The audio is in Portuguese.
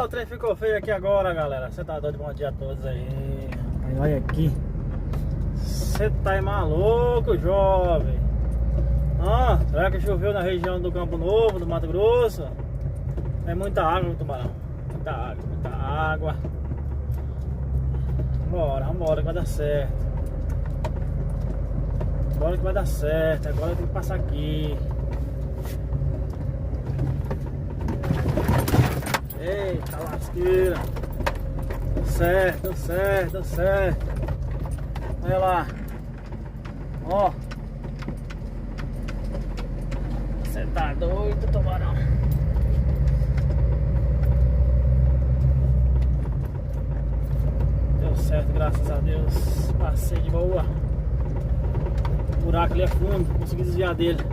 O trem ficou feio aqui agora, galera. Você tá doido? Bom dia a todos aí. Aí olha aqui. Você tá maluco, jovem? Será que choveu na região do Campo Novo, do Mato Grosso? É muita água no Tubarão. Muita água, muita água. Vambora que vai dar certo. Bora que vai dar certo. Agora tem que passar aqui. Eita lasqueira. Deu certo. Olha lá. Ó. Você tá doido, Tubarão. Deu certo, graças a Deus. Passei de boa. O buraco ali é fundo, consegui desviar dele.